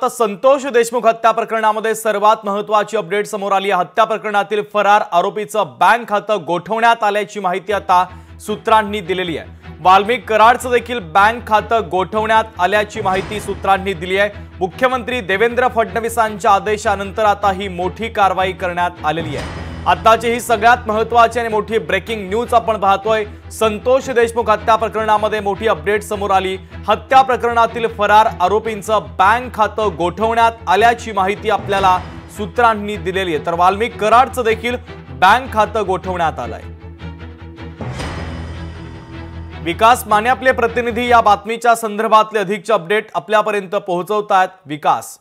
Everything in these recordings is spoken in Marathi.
आता संतोष देशमुख हत्या प्रकरणामध्ये सर्वात महत्त्वाची अपडेट समोर आली आहे। हत्या प्रकरणातील फरार आरोपीचं बँक खातं गोठवण्यात आल्याची माहिती आता सूत्रांनी दिलेली आहे। वाल्मिक कराडचं देखील बँक खातं गोठवण्यात आल्याची माहिती सूत्रांनी दिली आहे। मुख्यमंत्री देवेंद्र फडणवीसांच्या आदेशानंतर आता ही मोठी कारवाई करण्यात आलेली आहे। आताची ही सगळ्यात महत्त्वाची आणि मोठी ब्रेकिंग न्यूज आपण पाहतोय। संतोष देशमुख हत्या प्रकरणामध्ये मोठी अपडेट समोर आली। हत्या प्रकरणातील फरार आरोपींचं बँक खातं गोठवण्यात आल्याची माहिती आपल्याला सूत्रांनी दिलेली आहे। तर वाल्मिक कराडचं देखील बँक खातं गोठवण्यात आलंय। विकास माने आपले प्रतिनिधी या बातमीच्या संदर्भातले अधिकचे अपडेट आपल्यापर्यंत पोहोचवतात। विकास।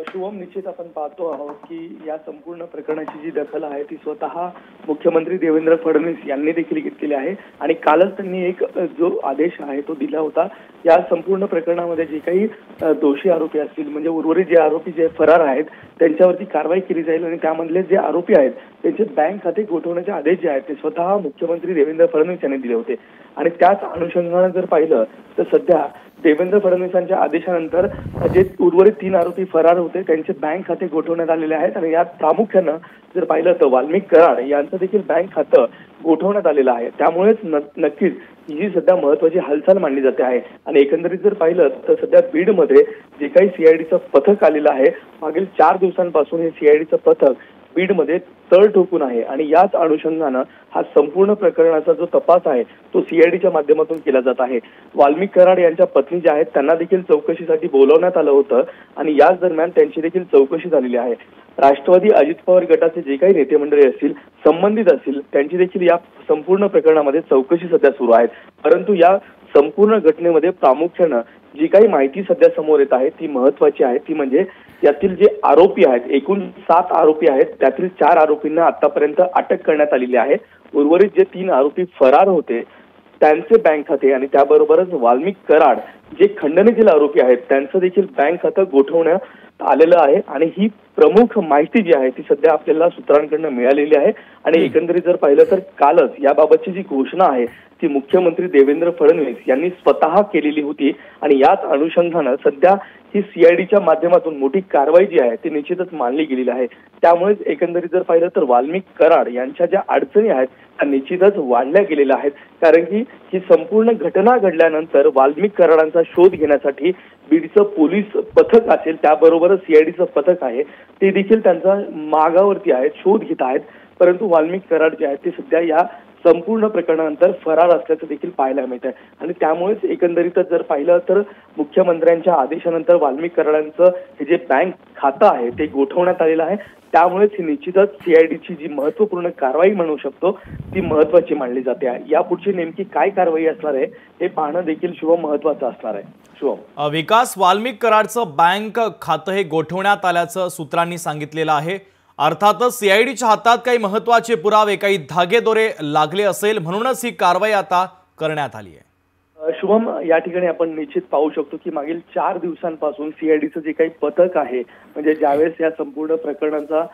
शुभम, निश्चित आपण पाहतो आहोत की या संपूर्ण प्रकरणाची जी दखल आहे ती स्वतः मुख्यमंत्री देवेंद्र फडणवीस यांनी देखील घेतलेली आहे आणि कालच त्यांनी एक जो आदेश आहे तो दिला होता। या संपूर्ण प्रकरणामध्ये जे काही दोषी आरोपी असतील म्हणजे उर्वरित जे आरोपी जे फरार आहेत त्यांच्यावरती कारवाई केली जाईल आणि त्यामधले जे आरोपी आहेत त्यांचे बँक खाते गोठवण्याचे आदेश जे आहेत ते स्वतः मुख्यमंत्री देवेंद्र फडणवीस यांनी दिले होते। आणि त्याच अनुषंगाने जर पाहिलं तर सध्या देवेंद्र फडणवीसांच्या आदेशानंतर जे उर्वरित 3 आरोपी फरार होते त्यांचे बँक खाते गोठवण्यात आलेले आहेत आणि यात प्रामुख्याने जर पाहिलं तर वाल्मिक कराड यांचं देखील बँक खातं गोठवण्यात आलेलं आहे। त्यामुळेच नक्कीच ही सध्या महत्त्वाची हालचाल मानली जाते आहे। आणि एकंदरीत जर पाहिलं तर सध्या बीडमध्ये जे काही सीआयडीचं पथक आलेलं आहे मागील 4 दिवसांपासून हे सीआयडीचं पथक बीडमध्ये तळ ठोकून आहे आणि याच अनुषंगाने हा संपूर्ण प्रकरणाचा जो तपास आहे तो सीआयडीच्या माध्यमातून केला जात आहे। वाल्मिक कराड यांच्या पत्नी ज्या आहेत त्यांना देखील चौकशीसाठी बोलवण्यात आलं होतं आणि याच दरम्यान त्यांची देखील चौकशी झालेली आहे। राष्ट्रवादी अजित पवार गटाचे जे काही नेते मंडळी असतील संबंधित असतील त्यांची देखील या संपूर्ण प्रकरणामध्ये चौकशी सध्या सुरू आहे। परंतु या संपूर्ण घटनेमध्ये प्रामुख्याने जी काही माहिती सध्या समोर येत आहे ती महत्त्वाची आहे। ती म्हणजे यातील जे आरोपी आहेत एकूण 7 आरोपी आहेत त्यातील 4 आरोपींना आतापर्यंत अटक करण्यात आलेली आहे। उर्वरित जे 3 आरोपी फरार होते त्यांचे बँक खाते आणि त्याबरोबरच वाल्मिक कराड जे खंडणीतील आरोपी आहेत त्यांचं देखील बँक खातं गोठवण्यात आलेलं आहे आणि ही प्रमुख माहिती जी आहे ती सध्या आपल्याला सूत्रांकडून मिळालेली आहे। आणि एकंदरीत जर पाहिलं तर कालच याबाबतची जी घोषणा आहे ती मुख्यमंत्री देवेंद्र फडणवीस यांनी स्वतः केलेली होती आणि याच अनुषंगाने सध्या ही सीआयडीच्या माध्यमातून मोठी कारवाई जी आहे ती निश्चितच मानली गेलेली आहे। त्यामुळे एकंदरीत जर पाहिलं तर वाल्मिक कराड यांच्या ज्या अडचणी आहेत त्या निश्चितच वाढल्या गेलेल्या आहेत। कारण की ही संपूर्ण घटना घडल्यानंतर वाल्मिक कराडांचा शोध घेण्यासाठी बीडचं पोलीस पथक असेल त्याबरोबरच सीआयडीचं पथक आहे ते देखील त्यांचा मागावरती आहेत, शोध घेत आहेत। परंतु वाल्मिक कराड जे आहेत ते सध्या या संपूर्ण प्रकरणानंतर फरार असल्याचं देखील पाहायला मिळत आहे आणि त्यामुळेच एकंदरीतच जर पाहिलं तर मुख्यमंत्र्यांच्या आदेशानंतर वाल्मिक कराडांचं हे जे बँक खातं आहे ते गोठवण्यात आलेलं आहे। त्यामुळेच ही निश्चितच सीआयडीची जी महत्त्वपूर्ण कारवाई म्हणू शकतो ती महत्त्वाची मानली जाते आहे। यापुढची नेमकी काय कारवाई असणार आहे हे पाहणं देखील शुभम महत्त्वाचं असणार आहे। शुभम। विकास, वाल्मिक कराडचं बँक खातं हे गोठवण्यात आल्याचं सूत्रांनी सांगितलेलं आहे। अर्थातच सीआयडीच्या हातात काही महत्त्वाचे पुरावे काही धागेदोरे लागले असेल म्हणूनच ही कारवाई आता करण्यात आली आहे। शुभम, या ठिकाणी आपण निश्चित पाहू शकतो की मागील 4 दिवसांपासून सीआयडीचं जे काही पथक आहे म्हणजे ज्यावेळेस या संपूर्ण प्रकरणाचा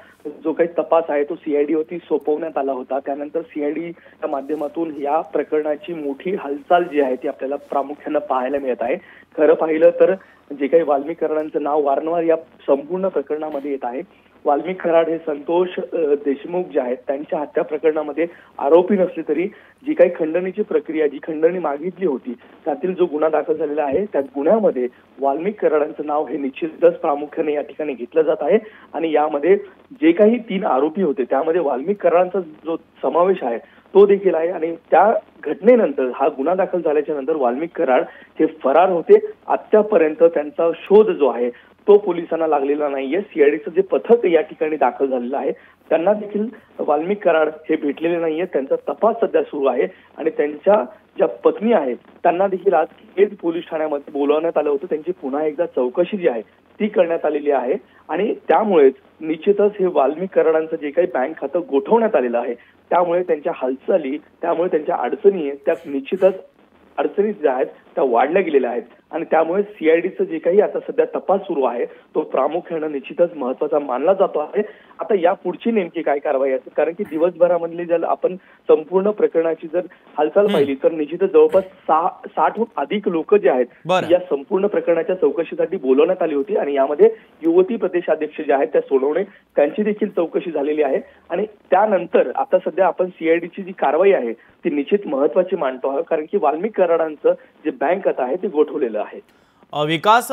जो काही तपास आहे तो सीआयडीवरती सोपवण्यात आला होता त्यानंतर सीआयडीच्या माध्यमातून या प्रकरणाची मोठी हालचाल जी आहे ती आपल्याला प्रामुख्याने पाहायला मिळत आहे। खरं पाहिलं तर जे काही वाल्मिक कराडांचं नाव वारंवार या संपूर्ण प्रकरणामध्ये येत आहे। वाल्मिक कराड हे संतोष देशमुख जे आहेत त्यांच्या हत्या प्रकरणामध्ये आरोपी नसले तरी जी काही खंडणीची प्रक्रिया जी खंडणी मागितली होती त्यातील जो गुन्हा दाखल झालेला आहे त्या गुन्ह्यामध्ये वाल्मिक कराडांचं नाव हे निश्चितच प्रामुख्याने या ठिकाणी घेतलं जात आहे। आणि यामध्ये जे काही 3 आरोपी होते त्यामध्ये वाल्मिक कराडांचा जो समावेश आहे तो देखील आहे आणि त्या घटनेनंतर हा गुन्हा दाखल झाल्याच्या नंतर वाल्मिक कराड हे फरार होते। आतापर्यंत त्यांचा शोध जो आहे तो पोलिसांना लागलेला नाहीये। सीआयडीचं जे पथक या ठिकाणी दाखल झालेलं आहे त्यांना देखील वाल्मिक कराड हे भेटलेले नाहीये। त्यांचा तपास सध्या सुरू आहे आणि त्यांच्या ज्या पत्नी आहेत त्यांना देखील आज केज पोलीस ठाण्यामध्ये बोलवण्यात आलं होतं। त्यांची पुन्हा एकदा चौकशी जी आहे ती करण्यात आलेली आहे आणि त्यामुळेच निश्चितच हे वाल्मिक कराडांचं जे काही बँक खातं गोठवण्यात आलेलं आहे त्यामुळे त्यांच्या हालचाली त्यामुळे त्यांच्या अडचणी त्या निश्चितच अडचणी ज्या आहेत त्या वाढल्या गेलेल्या आहेत। आणि त्यामुळे सीआयडीचं जे काही आता सध्या तपास सुरू आहे तो प्रामुख्यानं निश्चितच महत्वाचा मानला जातो आहे. आता या पुढची नेमकी काय कारवाई असेल, कारण की दिवसभरामधली जर आपण संपूर्ण प्रकरणाची जर हालचाल पाहिली तर निश्चितच जवळपास 60हून अधिक लोक जे आहेत या संपूर्ण प्रकरणाच्या चौकशीसाठी बोलवण्यात आली होती आणि यामध्ये युवती प्रदेशाध्यक्ष जे आहेत त्या सोनवणे त्यांची देखील चौकशी झालेली आहे. आणि त्यानंतर आता सध्या आपण सीआयडीची जी कारवाई आहे ती निश्चित महत्वाची मानतो आहोत, कारण की वाल्मिक कराडांचं जे बँक खातं आहे ते गोठवलेलं आहे. विकास,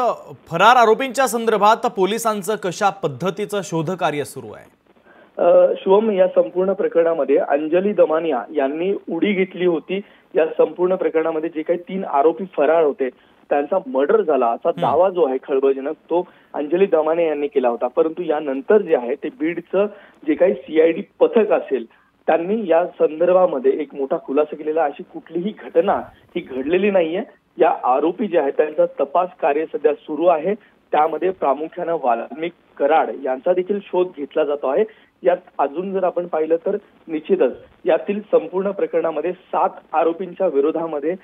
फरार आरोपींच्या संदर्भात पोलिसांचं कशा पद्धतीचं शोधकार्य सुरू आहे? शुभम, या संपूर्ण प्रकरणामध्ये अंजली दमानिया यांनी उडी घेतली होती. या संपूर्ण प्रकरणामध्ये जे काही 3 आरोपी फरार होते त्यांचा मर्डर झाला असा दावा जो आहे खळबळजनक तो अंजली दमानिया यांनी केला होता. परंतु यानंतर जे आहे ते बीडचं जे काही सीआयडी पथक असेल त्यांनी या संदर्भामध्ये एक मोठा खुलासा केलेला. अशी कुठलीही घटना ही घडलेली नाहीये. या आरोपी जे आहेत त्यांचा तपास कार्य सध्या सुरू आहे. त्यामध्ये प्रामुख्यानं वाल्मिक कराड यांचा देखील शोध घेतला जातो आहे. यात अजून जर आपण पाहिलं तर निश्चितच यातील संपूर्ण प्रकरणामध्ये 7 आरोपींच्या विरोधामध्ये